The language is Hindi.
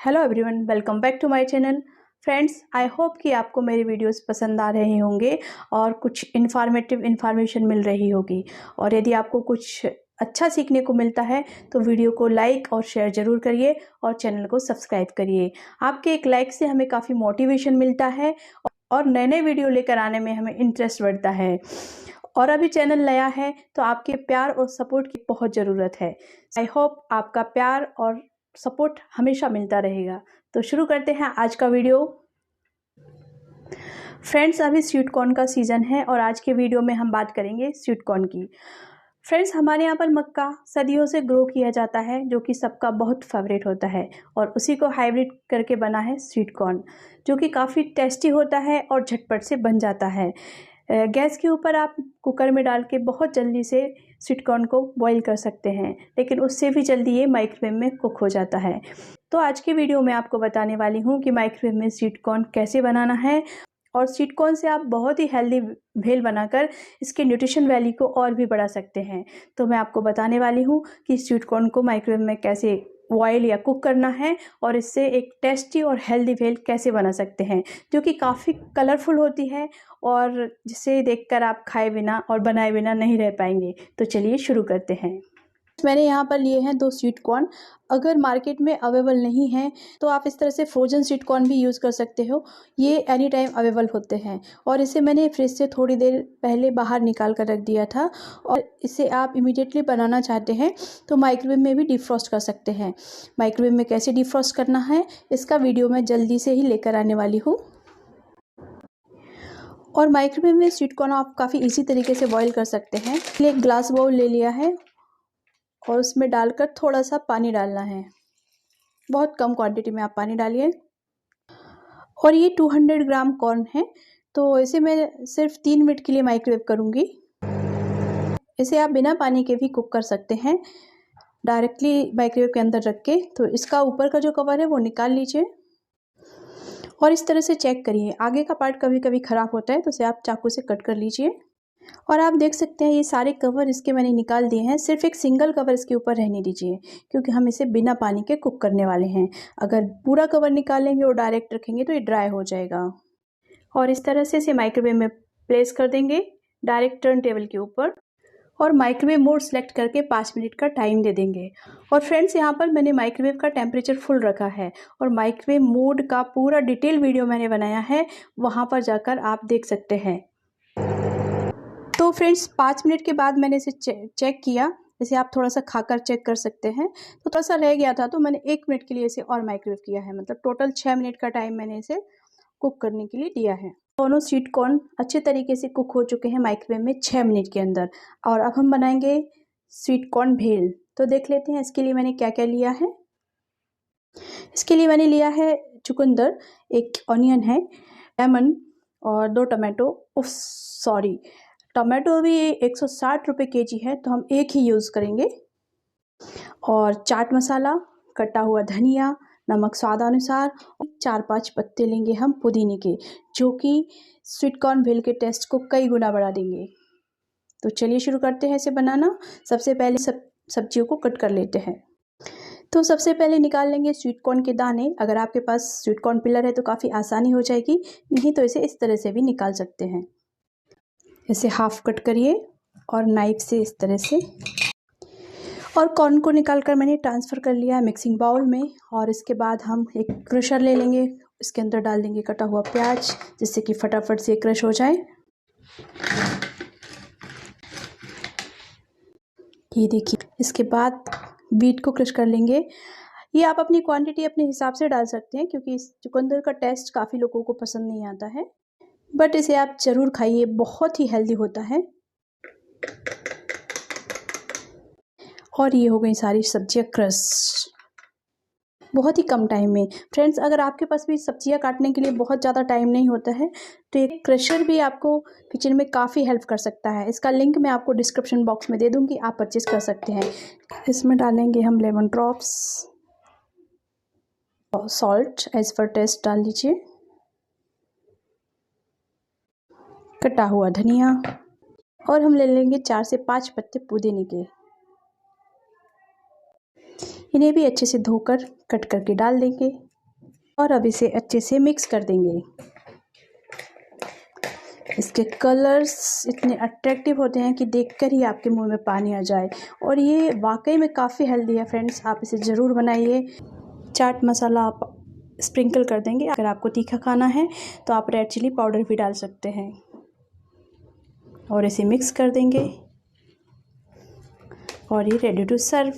Hello everyone, welcome back to my channel. Friends, I hope कि आपको मेरे वीडियोस पसंद आ रहे होंगे और कुछ इन्फॉर्मेशन मिल रही होगी। और यदि आपको कुछ अच्छा सीखने को मिलता है तो वीडियो को लाइक और शेयर ज़रूर करिए और चैनल को सब्सक्राइब करिए। आपके एक लाइक से हमें काफ़ी मोटिवेशन मिलता है और नए नए वीडियो लेकर आने में हमें इंटरेस्ट बढ़ता है। और अभी चैनल नया है तो आपके प्यार और सपोर्ट की बहुत ज़रूरत है। आई होप आपका प्यार और सपोर्ट हमेशा मिलता रहेगा। तो शुरू करते हैं आज का वीडियो। फ्रेंड्स, अभी स्वीट कॉर्न का सीज़न है और आज के वीडियो में हम बात करेंगे स्वीट कॉर्न की। फ्रेंड्स, हमारे यहाँ पर मक्का सदियों से ग्रो किया जाता है, जो कि सबका बहुत फेवरेट होता है, और उसी को हाइब्रिड करके बना है स्वीट कॉर्न, जो कि काफ़ी टेस्टी होता है और झटपट से बन जाता है। गैस के ऊपर आप कुकर में डाल के बहुत जल्दी से स्वीट कॉर्न को बॉईल कर सकते हैं, लेकिन उससे भी जल्दी ये माइक्रोवेव में कुक हो जाता है। तो आज की वीडियो में आपको बताने वाली हूँ कि माइक्रोवेव में स्वीट कॉर्न कैसे बनाना है, और स्वीट कॉर्न से आप बहुत ही हेल्दी भेल बनाकर इसके न्यूट्रिशन वैल्यू को और भी बढ़ा सकते हैं। तो मैं आपको बताने वाली हूँ कि स्वीट कॉर्न को माइक्रोवेव में कैसे बॉयल या कुक करना है और इससे एक टेस्टी और हेल्दी भेल कैसे बना सकते हैं, जो कि काफ़ी कलरफुल होती है और जिसे देखकर आप खाए बिना और बनाए बिना नहीं रह पाएंगे। तो चलिए शुरू करते हैं। मैंने यहाँ पर लिए हैं 2 स्वीट कॉर्न। अगर मार्केट में अवेलेबल नहीं है तो आप इस तरह से फ्रोजन स्वीट कॉर्न भी यूज़ कर सकते हो, ये एनी टाइम अवेलेबल होते हैं। और इसे मैंने फ्रिज से थोड़ी देर पहले बाहर निकाल कर रख दिया था, और इसे आप इमीडिएटली बनाना चाहते हैं तो माइक्रोवेव में भी डिफ्रॉस्ट कर सकते हैं। माइक्रोवेव में कैसे डिफ्रॉस्ट करना है इसका वीडियो मैं जल्दी से ही लेकर आने वाली हूँ। और माइक्रोवेव में स्वीट कॉर्न आप काफ़ी ईजी तरीके से बॉयल कर सकते हैं। एक ग्लास बाउल ले लिया है और उसमें डालकर थोड़ा सा पानी डालना है। बहुत कम क्वांटिटी में आप पानी डालिए। और ये 200 ग्राम कॉर्न है, तो इसे मैं सिर्फ 3 मिनट के लिए माइक्रोवेव करूँगी। इसे आप बिना पानी के भी कुक कर सकते हैं, डायरेक्टली माइक्रोवेव के अंदर रख के। तो इसका ऊपर का जो कवर है वो निकाल लीजिए और इस तरह से चेक करिए। आगे का पार्ट कभी कभी ख़राब होता है तो इसे आप चाकू से कट कर लीजिए। और आप देख सकते हैं ये सारे कवर इसके मैंने निकाल दिए हैं। सिर्फ एक सिंगल कवर इसके ऊपर रहने दीजिए, क्योंकि हम इसे बिना पानी के कुक करने वाले हैं। अगर पूरा कवर निकालेंगे और डायरेक्ट रखेंगे तो ये ड्राई हो जाएगा। और इस तरह से इसे माइक्रोवेव में प्लेस कर देंगे डायरेक्ट टर्न टेबल के ऊपर, और माइक्रोवेव मोड सेलेक्ट करके 5 मिनट का टाइम दे देंगे। और फ्रेंड्स, यहाँ पर मैंने माइक्रोवेव का टेम्परेचर फुल रखा है और माइक्रोवेव मोड का पूरा डिटेल वीडियो मैंने बनाया है, वहाँ पर जाकर आप देख सकते हैं। तो फ्रेंड्स, 5 मिनट के बाद मैंने इसे चेक किया। इसे आप थोड़ा सा खाकर चेक कर सकते हैं। तो थोड़ा सा रह गया था तो मैंने 1 मिनट के लिए इसे और माइक्रोवेव किया है, मतलब टोटल 6 मिनट का टाइम मैंने इसे कुक करने के लिए दिया है। दोनों स्वीट कॉर्न अच्छे तरीके से कुक हो चुके हैं माइक्रोवेव में 6 मिनट के अंदर। और अब हम बनाएंगे स्वीट कॉर्न भेल। तो देख लेते हैं इसके लिए मैंने क्या क्या लिया है। इसके लिए मैंने लिया है चुकंदर, 1 ऑनियन है, लेमन और 2 टमाटो। टमाटो भी 160 रुपये केजी है, तो हम 1 ही यूज़ करेंगे। और चाट मसाला, कटा हुआ धनिया, नमक स्वादानुसार, 4-5 पत्ते लेंगे हम पुदीने के, जो कि स्वीट कॉर्न भेल के टेस्ट को कई गुना बढ़ा देंगे। तो चलिए शुरू करते हैं इसे बनाना। सबसे पहले सब्जियों को कट कर लेते हैं। तो सबसे पहले निकाल लेंगे स्वीट कॉर्न के दाने। अगर आपके पास स्वीट कॉर्न पिलर है तो काफ़ी आसानी हो जाएगी, नहीं तो इसे इस तरह से भी निकाल सकते हैं। इसे हाफ कट करिए और नाइफ से इस तरह से। और कॉर्न को निकालकर मैंने ट्रांसफ़र कर लिया मिक्सिंग बाउल में। और इसके बाद हम एक क्रशर ले लेंगे, इसके अंदर डाल देंगे कटा हुआ प्याज, जिससे कि फटाफट से क्रश हो जाए। ये देखिए, इसके बाद बीट को क्रश कर लेंगे। ये आप अपनी क्वांटिटी अपने हिसाब से डाल सकते हैं, क्योंकि इस चुकंदर का टेस्ट काफ़ी लोगों को पसंद नहीं आता है, बट इसे आप ज़रूर खाइए, बहुत ही हेल्दी होता है। और ये हो गई सारी सब्जियां क्रश, बहुत ही कम टाइम में। फ्रेंड्स, अगर आपके पास भी सब्जियां काटने के लिए बहुत ज़्यादा टाइम नहीं होता है तो एक क्रशर भी आपको किचन में काफ़ी हेल्प कर सकता है। इसका लिंक मैं आपको डिस्क्रिप्शन बॉक्स में दे दूँगी, आप परचेज़ कर सकते हैं। इसमें डालेंगे हम lemon drops, salt as per taste डाल लीजिए, कटा हुआ धनिया, और हम ले लेंगे 4 से 5 पत्ते पुदीने के। इन्हें भी अच्छे से धोकर कट करके डाल देंगे। और अब इसे अच्छे से मिक्स कर देंगे। इसके कलर्स इतने अट्रैक्टिव होते हैं कि देखकर ही आपके मुंह में पानी आ जाए, और ये वाकई में काफ़ी हेल्दी है फ्रेंड्स। आप इसे ज़रूर बनाइए। चाट मसाला आप स्प्रिंकल कर देंगे। अगर आपको तीखा खाना है तो आप रेड चिली पाउडर भी डाल सकते हैं, और इसे मिक्स कर देंगे और ये रेडी टू सर्व।